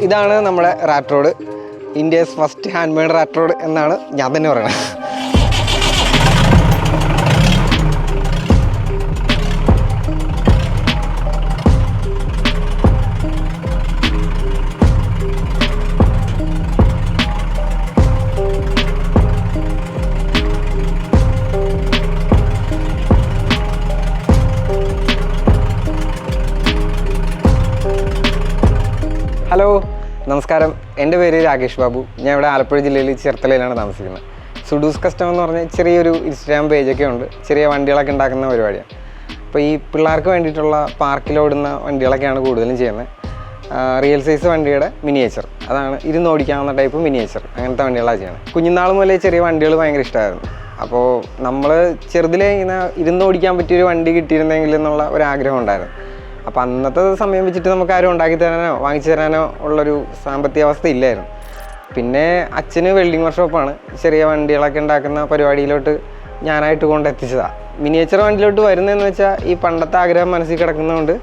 ഇതാണ് നമ്മുടെ rat road. India's first hand made rat road എന്നാണ് ഞാൻ തന്നെ പറയുന്നത്. ഹലോ, നമസ്കാരം. എൻ്റെ പേര് രാകേഷ് ബാബു. ഞാൻ ഇവിടെ ആലപ്പുഴ ജില്ലയിൽ ചേർത്തലയിലാണ് താമസിക്കുന്നത്. സുഡൂസ് കസ്റ്റം എന്ന് പറഞ്ഞ ചെറിയൊരു ഇൻസ്റ്റാഗ്രാം പേജൊക്കെ ഉണ്ട്. ചെറിയ വണ്ടികളൊക്കെ ഉണ്ടാക്കുന്ന പരിപാടിയാണ്. അപ്പോൾ ഈ പിള്ളേർക്ക് വേണ്ടിയിട്ടുള്ള പാർക്കിലോടുന്ന വണ്ടികളൊക്കെയാണ് കൂടുതലും ചെയ്യുന്നത്. റിയൽ സൈസ് വണ്ടിയുടെ മിനിയേച്ചർ, അതാണ് ഇരുന്ന് ഓടിക്കാവുന്ന ടൈപ്പ് മിനിയേച്ചർ, അങ്ങനത്തെ വണ്ടികളാണ് ചെയ്യുന്നത്. കുഞ്ഞുനാൾ മുതലേ ചെറിയ വണ്ടികൾ ഭയങ്കര ഇഷ്ടമായിരുന്നു. അപ്പോൾ നമ്മൾ ചെറുതിലേ ഇങ്ങനെ ഇരുന്ന് ഓടിക്കാൻ പറ്റിയൊരു വണ്ടി കിട്ടിയിരുന്നെങ്കിൽ എന്നുള്ള ഒരാഗ്രഹം ഉണ്ടായിരുന്നു. അപ്പോൾ അന്നത്തെ സമയം വെച്ചിട്ട് നമുക്ക് ആരും ഉണ്ടാക്കി തരാനോ വാങ്ങിച്ചു തരാനോ ഉള്ളൊരു സാമ്പത്തിക അവസ്ഥ ഇല്ലായിരുന്നു. പിന്നെ അച്ഛന് വെൽഡിങ് വർക്ക്ഷോപ്പാണ്. ചെറിയ വണ്ടികളൊക്കെ ഉണ്ടാക്കുന്ന പരിപാടിയിലോട്ട് ഞാനായിട്ട് കൊണ്ടെത്തിച്ചതാണ്. മിനിയേച്ചർ വണ്ടിയിലോട്ട് വരുന്നതെന്ന് വെച്ചാൽ ഈ പണ്ടത്തെ ആഗ്രഹം മനസ്സിൽ കിടക്കുന്നതുകൊണ്ട്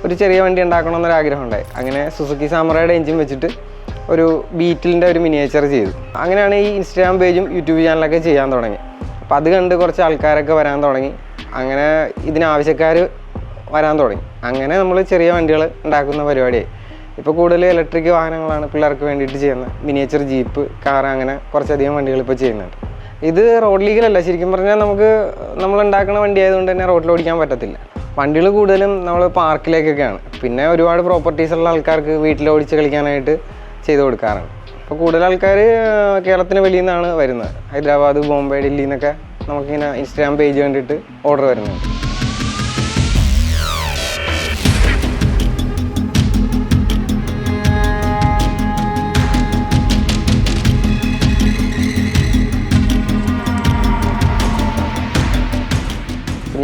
ഒരു ചെറിയ വണ്ടി ഉണ്ടാക്കണമെന്നൊരാഗ്രഹം ഉണ്ടായി. അങ്ങനെ സുസുക്കി സാമറയുടെ എഞ്ചിൻ വെച്ചിട്ട് ഒരു ബീറ്റിലിൻ്റെ ഒരു മിനിയേച്ചർ ചെയ്തു. അങ്ങനെയാണ് ഈ ഇൻസ്റ്റാഗ്രാം പേജും യൂട്യൂബ് ചാനലൊക്കെ ചെയ്യാൻ തുടങ്ങി. അപ്പോൾ അത് കണ്ട് കുറച്ച് ആൾക്കാരൊക്കെ വരാൻ തുടങ്ങി. അങ്ങനെ ഇതിനാവശ്യക്കാർ വരാൻ തുടങ്ങി. അങ്ങനെ നമ്മൾ ചെറിയ വണ്ടികൾ ഉണ്ടാക്കുന്ന പരിപാടിയായി. ഇപ്പോൾ കൂടുതൽ ഇലക്ട്രിക് വാഹനങ്ങളാണ് പിള്ളേർക്ക് വേണ്ടിയിട്ട് ചെയ്യുന്നത്. മിനിയേച്ചർ ജീപ്പ്, കാർ, അങ്ങനെ കുറച്ചധികം വണ്ടികൾ ഇപ്പോൾ ചെയ്യുന്നുണ്ട്. ഇത് റോഡ് ലീഗലല്ല. ശരിക്കും പറഞ്ഞാൽ നമ്മൾ ഉണ്ടാക്കുന്ന വണ്ടി ആയതുകൊണ്ട് തന്നെ റോഡിൽ ഓടിക്കാൻ പറ്റത്തില്ല. വണ്ടികൾ കൂടുതലും നമ്മൾ പാർക്കിലേക്കൊക്കെയാണ്. പിന്നെ ഒരുപാട് പ്രോപ്പർട്ടീസുള്ള ആൾക്കാർക്ക് വീട്ടിൽ ഓടിച്ച് കളിക്കാനായിട്ട് ചെയ്ത് കൊടുക്കാറുണ്ട്. അപ്പോൾ കൂടുതൽ ആൾക്കാർ കേരളത്തിന് വെളിയിൽ നിന്നാണ് വരുന്നത്. ഹൈദരാബാദ്, ബോംബെ, ഡൽഹിയിൽ നിന്നൊക്കെ നമുക്കിങ്ങനെ ഇൻസ്റ്റാഗ്രാം പേജ് കണ്ടിട്ട് ഓർഡർ വരുന്നുണ്ട്.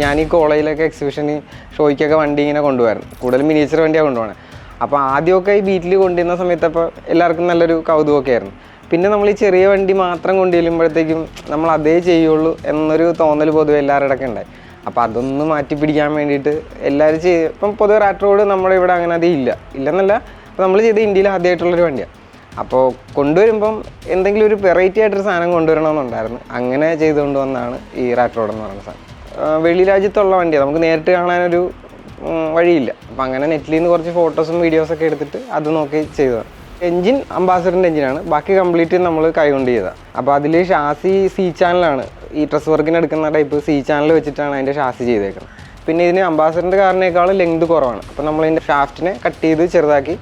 ഞാൻ ഈ കോളേജിലൊക്കെ എക്സിബിഷന് ഷോയ്ക്കൊക്കെ വണ്ടി ഇങ്ങനെ കൊണ്ടുപോകായിരുന്നു. കൂടുതൽ മിനിയേച്ചർ വണ്ടിയാണ് കൊണ്ടുപോകണത്. അപ്പോൾ ആദ്യമൊക്കെ ഈ ബീറ്റിൽ കൊണ്ടുവരുന്ന സമയത്തപ്പോൾ എല്ലാവർക്കും നല്ലൊരു കൗതുകമൊക്കെ ആയിരുന്നു. പിന്നെ നമ്മൾ ഈ ചെറിയ വണ്ടി മാത്രം കൊണ്ടുവരുമ്പോഴത്തേക്കും നമ്മൾ അതേ ചെയ്യുള്ളൂ എന്നൊരു തോന്നൽ പൊതുവെ എല്ലാവരുടെ ഒക്കെ ഉണ്ടായി. അപ്പോൾ അതൊന്ന് മാറ്റി പിടിക്കാൻ വേണ്ടിയിട്ട് എല്ലാവരും ഇപ്പം പൊതുവെ റാറ്റ് റോഡ് നമ്മുടെ ഇവിടെ അങ്ങനെ അധികം ഇല്ലെന്നല്ല. അപ്പോൾ നമ്മൾ ചെയ്ത ഇന്ത്യയിൽ ആദ്യമായിട്ടുള്ളൊരു വണ്ടിയാണ്. അപ്പോൾ കൊണ്ടുവരുമ്പം എന്തെങ്കിലും ഒരു വെറൈറ്റി ആയിട്ടൊരു സാധനം കൊണ്ടുവരണമെന്നുണ്ടായിരുന്നു. അങ്ങനെ ചെയ്തുകൊണ്ട് വന്നാണ് ഈ റാറ്റ് റോഡ് എന്ന് പറയുന്ന സാധനം. വെളി രാജ്യത്തുള്ള വണ്ടിയാണ്, നമുക്ക് നേരിട്ട് കാണാനൊരു വഴിയില്ല. അപ്പം അങ്ങനെ നെറ്റിൽ നിന്ന് കുറച്ച് ഫോട്ടോസും വീഡിയോസൊക്കെ എടുത്തിട്ട് അത് നോക്കി ചെയ്തതാണ്. എൻജിൻ അംബാസഡറിൻ്റെ എഞ്ചിനാണ്. ബാക്കി കംപ്ലീറ്റ് നമ്മൾ കൈകൊണ്ട് ചെയ്തതാണ്. അപ്പോൾ അതിൽ ഷാസി സി ചാനലാണ്. ഈ ഡ്രസ് വർക്കിന് എടുക്കുന്ന ടൈപ്പ് സി ചാനൽ വെച്ചിട്ടാണ് അതിൻ്റെ ഷാസി ചെയ്തേക്കുന്നത്. പിന്നെ ഇതിന് അംബാസഡറിൻ്റെ കാറിനേക്കാളും ലെങ്ത് കുറവാണ്. അപ്പോൾ നമ്മളതിൻ്റെ ഷാഫ്റ്റിനെ കട്ട് ചെയ്ത് ചെറുതാക്കി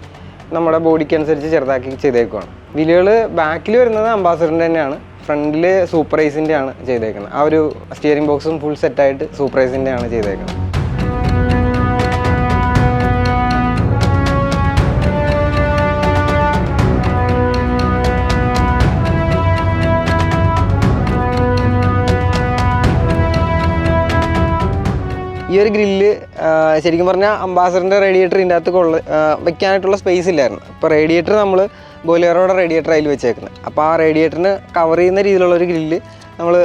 നമ്മുടെ ബോഡിക്ക് അനുസരിച്ച് ചെറുതാക്കി ചെയ്തേക്കുവാണ്. വീലുകൾ ബാക്കിൽ വരുന്നത് അംബാസഡറിൻ്റെ തന്നെയാണ്. ഫ്രണ്ടിൽ സൂപ്പർ ഐസിൻ്റെ ആണ് ചെയ്തേക്കുന്നത്. ആ ഒരു സ്റ്റിയറിംഗ് ബോക്സും ഫുൾ സെറ്റായിട്ട് സൂപ്പർ ഐസിൻ്റെ ആണ് ചെയ്തേക്കുന്നത്. ഈ ഒരു ഗ്രില്ല് ശരിക്കും പറഞ്ഞാൽ അംബാസഡറിൻ്റെ റേഡിയേറ്റർ ഇതിൻ്റെ അകത്ത് വെക്കാനായിട്ടുള്ള സ്പേസ് ഇല്ലായിരുന്നു. ഇപ്പോൾ റേഡിയേറ്റർ നമ്മൾ ബോലേറോയുടെ റേഡിയേറ്റർ അതിൽ വെച്ചേക്കുന്നത്. അപ്പോൾ ആ റേഡിയേറ്ററിന് കവർ ചെയ്യുന്ന രീതിയിലുള്ളൊരു ഗ്രില്ല് നമ്മൾ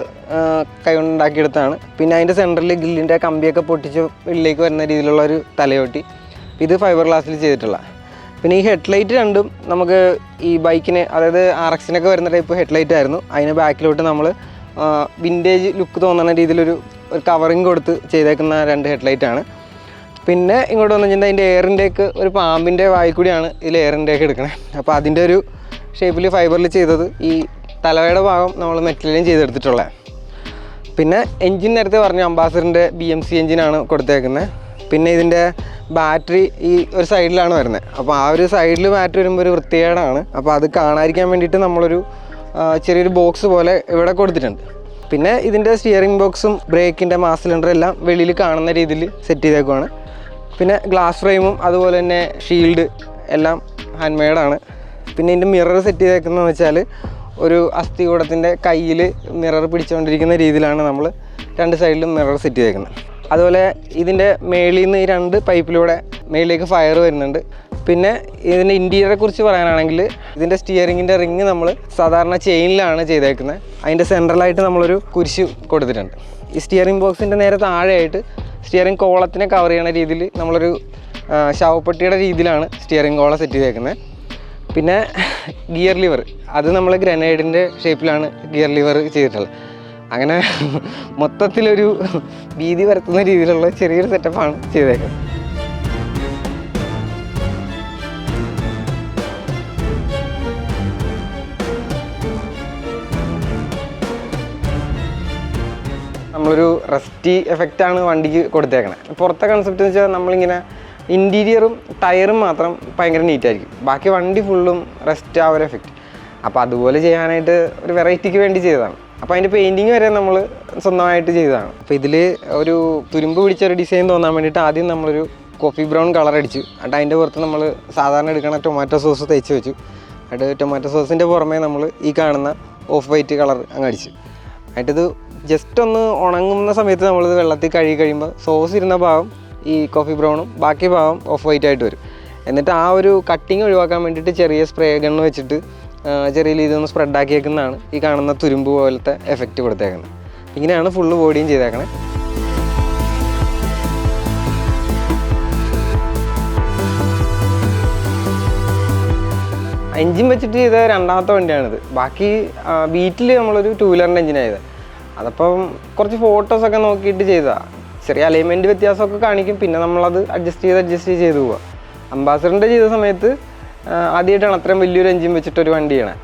കൈകൊണ്ട് ഉണ്ടാക്കിയെടുത്താണ്. പിന്നെ അതിൻ്റെ സെൻറ്ററിൽ ഗ്രില്ലിൻ്റെ കമ്പിയൊക്കെ പൊട്ടിച്ച് ഉള്ളിലേക്ക് വരുന്ന രീതിയിലുള്ളൊരു തലയോട്ടി. ഇത് ഫൈബർ ഗ്ലാസ്സിൽ ചെയ്തിട്ടുള്ള. പിന്നെ ഈ ഹെഡ്ലൈറ്റ് രണ്ടും നമുക്ക് ഈ ബൈക്കിന്, അതായത് RX-നൊക്കെ വരുന്ന ടൈപ്പ് ഹെഡ്ലൈറ്റ് ആയിരുന്നു. അതിന് ബാക്കിലോട്ട് നമ്മൾ വിൻറ്റേജ് ലുക്ക് തോന്നുന്ന രീതിയിലൊരു കവറിങ് കൊടുത്ത് ചെയ്തേക്കുന്ന 2 ഹെഡ്ലൈറ്റാണ്. പിന്നെ ഇങ്ങോട്ട് വന്നു കഴിഞ്ഞാൽ അതിൻ്റെ എയർ ഇൻടേക്ക് ഒരു പാമ്പിൻ്റെ വായിൽ കൂടിയാണ് ഇതിൽ എയർ ഇൻടേക്ക് എടുക്കണത്. അപ്പോൾ അതിൻ്റെ ഒരു ഷേപ്പിൽ ഫൈബറിൽ ചെയ്തത്. ഈ തലവയുടെ ഭാഗം നമ്മൾ മെറ്റലിലും ചെയ്തെടുത്തിട്ടുള്ളത്. പിന്നെ എൻജിൻ നേരത്തെ പറഞ്ഞു അംബാസഡറിൻ്റെ BMC എൻജിനാണ് കൊടുത്തേക്കുന്നത്. പിന്നെ ഇതിൻ്റെ ബാറ്ററി ഈ ഒരു സൈഡിലാണ് വരുന്നത്. അപ്പോൾ ആ ഒരു സൈഡിൽ ബാറ്ററി വരുമ്പോൾ ഒരു വൃത്തികേടാണ്. അപ്പോൾ അത് കാണാതിരിക്കാൻ വേണ്ടിയിട്ട് നമ്മളൊരു ചെറിയൊരു ബോക്സ് പോലെ ഇവിടെ കൊടുത്തിട്ടുണ്ട്. പിന്നെ ഇതിൻ്റെ സ്റ്റിയറിംഗ് ബോക്സും ബ്രേക്കിൻ്റെ മാസ് സിലിണ്ടറും എല്ലാം വെളിയിൽ കാണുന്ന രീതിയിൽ സെറ്റ് ചെയ്തേക്കുവാണ്. പിന്നെ ഗ്ലാസ് ഫ്രെയിമും അതുപോലെ തന്നെ ഷീൽഡ് എല്ലാം ഹാൻഡ് മെയ്ഡാണ്. പിന്നെ ഇതിൻ്റെ മിറർ സെറ്റ് ചെയ്തേക്കുന്നതെന്ന് വെച്ചാൽ ഒരു അസ്ഥികൂടത്തിൻ്റെ കയ്യിൽ മിറർ പിടിച്ചുകൊണ്ടിരിക്കുന്ന രീതിയിലാണ് നമ്മൾ 2 സൈഡിലും മിറർ സെറ്റ് ചെയ്തേക്കുന്നത്. അതുപോലെ ഇതിൻ്റെ മേളിൽ നിന്ന് ഈ 2 പൈപ്പിലൂടെ മേളിലേക്ക് ഫയർ വരുന്നുണ്ട്. പിന്നെ ഇതിൻ്റെ ഇൻറ്റീരിയറെ കുറിച്ച് പറയാനാണെങ്കിൽ ഇതിൻ്റെ സ്റ്റിയറിങ്ങിൻ്റെ റിങ് നമ്മൾ സാധാരണ ചെയിനിലാണ് ചെയ്തേക്കുന്നത്. അതിൻ്റെ സെൻട്രലായിട്ട് നമ്മളൊരു കുരിശ് കൊടുത്തിട്ടുണ്ട്. ഈ സ്റ്റിയറിംഗ് ബോക്സിൻ്റെ നേരെ താഴെയായിട്ട് സ്റ്റിയറിംഗ് കോളത്തിനെ കവർ ചെയ്യുന്ന രീതിയിൽ നമ്മളൊരു ശവപ്പെട്ടിയുടെ രീതിയിലാണ് സ്റ്റിയറിംഗ് കോളം സെറ്റ് ചെയ്തേക്കുന്നത്. പിന്നെ ഗിയർ ലിവർ, അത് നമ്മൾ ഗ്രനേഡിൻ്റെ ഷേപ്പിലാണ് ഗിയർ ലിവർ ചെയ്തിട്ടുള്ളത്. അങ്ങനെ മൊത്തത്തിലൊരു ഭീതി പരത്തുന്ന രീതിയിലുള്ള ചെറിയൊരു സെറ്റപ്പാണ് ചെയ്തേക്കുന്നത്. നമ്മളൊരു റസ്റ്റി എഫക്റ്റാണ് വണ്ടിക്ക് കൊടുത്തേക്കണത്. പുറത്തെ കൺസെപ്റ്റ് എന്ന് വെച്ചാൽ നമ്മളിങ്ങനെ ഇൻറ്റീരിയറും ടയറും മാത്രം ഭയങ്കര നീറ്റായിരിക്കും, ബാക്കി വണ്ടി ഫുള്ളും റെസ്റ്റ് ആ ഒരു എഫക്റ്റ്. അപ്പോൾ അതുപോലെ ചെയ്യാനായിട്ട് ഒരു വെറൈറ്റിക്ക് വേണ്ടി ചെയ്തതാണ്. അപ്പോൾ അതിൻ്റെ പെയിൻറ്റിങ് വരെ നമ്മൾ സ്വന്തമായിട്ട് ചെയ്തതാണ്. അപ്പോൾ ഇതിൽ ഒരു തുരുമ്പ് പിടിച്ചൊരു ഡിസൈൻ തോന്നാൻ വേണ്ടിയിട്ട് ആദ്യം നമ്മളൊരു കോഫി ബ്രൗൺ കളർ അടിച്ചു. എന്നിട്ട് അതിൻ്റെ പുറത്ത് നമ്മൾ സാധാരണ എടുക്കണ ടൊമാറ്റോ സോസ് തേച്ച് വെച്ചു. എന്നിട്ട് ടൊമാറ്റോ സോസിൻ്റെ പുറമേ നമ്മൾ ഈ കാണുന്ന ഓഫ് വൈറ്റ് കളർ അങ്ങ് അടിച്ചു. എന്നിട്ടിത് ജസ്റ്റ് ഒന്ന് ഉണങ്ങുന്ന സമയത്ത് നമ്മളിത് വെള്ളത്തിൽ കഴുകി കഴിയുമ്പോൾ സോസ് ഇരുന്ന ഭാഗം ഈ കോഫി ബ്രൗണും ബാക്കി ഭാഗം ഓഫ് വൈറ്റ് ആയിട്ട് വരും. എന്നിട്ട് ആ ഒരു കട്ടിങ് ഒഴിവാക്കാൻ വേണ്ടിയിട്ട് ചെറിയ സ്പ്രേ ഗണ്ണ് വെച്ചിട്ട് ചെറിയ രീതിയിൽ ഒന്ന് സ്പ്രെഡാക്കിയേക്കുന്നതാണ് ഈ കാണുന്ന തുരുമ്പ് പോലത്തെ എഫക്റ്റ് കൊടുത്തേക്കുന്നത്. ഇങ്ങനെയാണ് ഫുള്ള് ബോഡിയും ചെയ്തേക്കണേ. എൻജിൻ വെച്ചിട്ട് ചെയ്ത രണ്ടാമത്തെ വണ്ടിയാണിത്. ബാക്കി ബീറ്റിൽ നമ്മളൊരു 2 വീലറിൻ്റെ എൻജിനാണ് ചെയ്തത്. അതപ്പം കുറച്ച് ഫോട്ടോസൊക്കെ നോക്കിയിട്ട് ചെയ്തതാണ്. ചെറിയ അലൈൻമെൻറ്റ് വ്യത്യാസമൊക്കെ കാണിക്കും, പിന്നെ നമ്മളത് അഡ്ജസ്റ്റ് ചെയ്ത് പോവുക. അംബാസഡറിൻ്റെ ചെയ്ത സമയത്ത് ആദ്യമായിട്ടാണ് അത്രയും വലിയൊരു എൻജിൻ വെച്ചിട്ടൊരു വണ്ടി ചെയ്യണേ.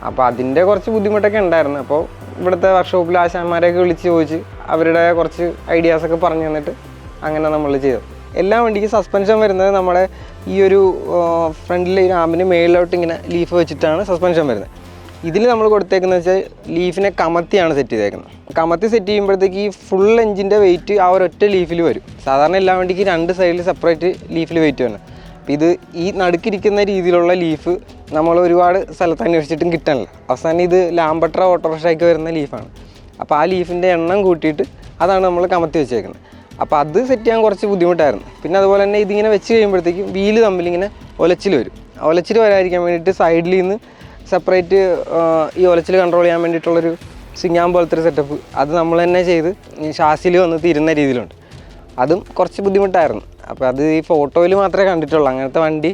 അപ്പോൾ അതിൻ്റെ കുറച്ച് ബുദ്ധിമുട്ടൊക്കെ ഉണ്ടായിരുന്നു. അപ്പോൾ ഇവിടുത്തെ വർക്ക്ഷോപ്പിൽ ആശാന്മാരെയൊക്കെ വിളിച്ച് ചോദിച്ച് അവരുടെ കുറച്ച് ഐഡിയാസൊക്കെ പറഞ്ഞു തന്നിട്ട് അങ്ങനെ നമ്മൾ ചെയ്തു. എല്ലാ വണ്ടിക്കും സസ്പെൻഷൻ വരുന്നത് നമ്മുടെ ഈ ഒരു ഫ്രണ്ടിലെ ഈ റാമ്പിന് മേളിലോട്ട് ഇങ്ങനെ ലീഫ് വെച്ചിട്ടാണ് സസ്പെൻഷൻ വരുന്നത്. ഇതിൽ നമ്മൾ കൊടുത്തേക്കുന്നത് വെച്ചാൽ ലീഫിനെ കമത്തിയാണ് സെറ്റ് ചെയ്തേക്കുന്നത്. കമത്തി സെറ്റ് ചെയ്യുമ്പോഴത്തേക്ക് ഈ ഫുൾ എഞ്ചിൻ്റെ വെയിറ്റ് ആ ഒരൊറ്റ ലീഫിൽ വരും. സാധാരണ എല്ലാ വണ്ടിക്ക് 2 സൈഡിൽ സെപ്പറേറ്റ് ലീഫിൽ വെയിറ്റ് വരണം. അപ്പോൾ ഇത് ഈ നടുക്കിരിക്കുന്ന രീതിയിലുള്ള ലീഫ് നമ്മൾ ഒരുപാട് സ്ഥലത്ത് അന്വേഷിച്ചിട്ടും കിട്ടാനില്ല. അവസാനം ഇത് ലാംബട്ര ഓട്ടോറിക്ഷയ്ക്ക് വരുന്ന ലീഫാണ്. അപ്പോൾ ആ ലീഫിൻ്റെ എണ്ണം കൂട്ടിയിട്ട് അതാണ് നമ്മൾ കമത്തി വെച്ചേക്കുന്നത്. അപ്പോൾ അത് സെറ്റ് ചെയ്യാൻ കുറച്ച് ബുദ്ധിമുട്ടായിരുന്നു. പിന്നെ അതുപോലെ തന്നെ ഇതിങ്ങനെ വെച്ച് കഴിയുമ്പോഴത്തേക്കും വീല് തമ്മിലിങ്ങനെ ഒലച്ചിൽ വരും. ഒലച്ചിൽ വരാതിരിക്കാൻ വേണ്ടിയിട്ട് സൈഡിൽ നിന്ന് സെപ്പറേറ്റ് ഈ ഒലച്ചിൽ കൺട്രോൾ ചെയ്യാൻ വേണ്ടിയിട്ടുള്ളൊരു സിങ്ങാൻ പോലത്തെ ഒരു സെറ്റപ്പ് അത് നമ്മൾ തന്നെ ചെയ്ത് ഷാസിൽ വന്ന് തീരുന്ന രീതിയിലുണ്ട്. അതും കുറച്ച് ബുദ്ധിമുട്ടായിരുന്നു. അപ്പോൾ അത് ഈ ഫോട്ടോയിൽ മാത്രമേ കണ്ടിട്ടുള്ളൂ. അങ്ങനത്തെ വണ്ടി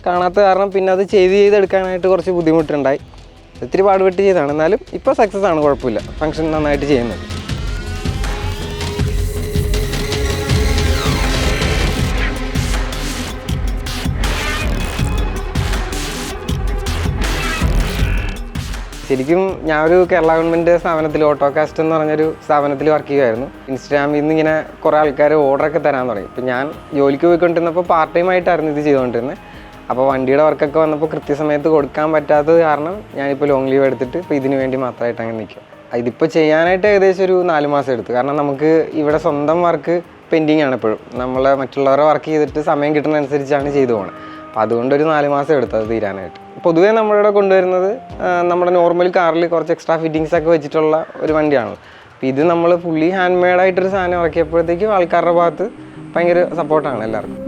കാണാത്ത കാരണം പിന്നെ അത് ചെയ്തെടുക്കാനായിട്ട് കുറച്ച് ബുദ്ധിമുട്ടുണ്ടായി. ഒത്തിരി പാടുപെട്ട് ചെയ്തതാണ്. എന്നാലും ഇപ്പോൾ സക്സസ് ആണ്, കുഴപ്പമില്ല. ഫംഗ്ഷൻ നന്നായിട്ട് ചെയ്യുന്നത്. ശരിക്കും ഞാനൊരു കേരള ഗവൺമെൻറ് സ്ഥാപനത്തിൽ ഓട്ടോകാസ്റ്റ് എന്ന് പറഞ്ഞൊരു സ്ഥാപനത്തിൽ വർക്ക് ചെയ്യുമായിരുന്നു. ഇൻസ്റ്റാഗ്രാമിൽ നിന്ന് ഇങ്ങനെ കുറേ ആൾക്കാർ ഓർഡറൊക്കെ തരാൻ തുടങ്ങി. ഇപ്പോൾ ഞാൻ ജോലിക്ക് പോയിക്കൊണ്ടിരുന്നപ്പോൾ പാർട്ട് ടൈം ആയിട്ടായിരുന്നു ഇത് ചെയ്തുകൊണ്ടിരുന്നത്. അപ്പോൾ വണ്ടിയുടെ വർക്കൊക്കെ വന്നപ്പോൾ കൃത്യസമയത്ത് കൊടുക്കാൻ പറ്റാത്തത് കാരണം ഞാനിപ്പോൾ ലോങ് ലീവ് എടുത്തിട്ട് ഇപ്പോൾ ഇതിന് വേണ്ടി മാത്രമായിട്ട് അങ്ങനെ നിൽക്കും. ഇതിപ്പോൾ ചെയ്യാനായിട്ട് ഏകദേശം ഒരു 4 മാസം എടുത്തു. കാരണം നമുക്ക് ഇവിടെ സ്വന്തം വർക്ക് പെൻഡിങ് ആണ് എപ്പോഴും. നമ്മൾ മറ്റുള്ളവരെ വർക്ക് ചെയ്തിട്ട് സമയം കിട്ടുന്നതനുസരിച്ചാണ് ചെയ്തു പോകുന്നത്. അപ്പോൾ അതുകൊണ്ടൊരു 4 മാസം എടുത്തു അത് തീരാനായിട്ട്. പൊതുവേ നമ്മളിവിടെ കൊണ്ടുവരുന്നത് നമ്മുടെ നോർമൽ കാറിൽ കുറച്ച് എക്സ്ട്രാ ഫിറ്റിങ്സ് ഒക്കെ വെച്ചിട്ടുള്ള ഒരു വണ്ടിയാണ്. അപ്പോൾ ഇത് നമ്മൾ ഫുള്ളി ഹാൻഡ് മെയ്ഡായിട്ടൊരു സാധനം ഇറക്കിയപ്പോഴത്തേക്കും ആൾക്കാരുടെ ഭാഗത്ത് ഭയങ്കര സപ്പോർട്ടാണ് എല്ലാവർക്കും.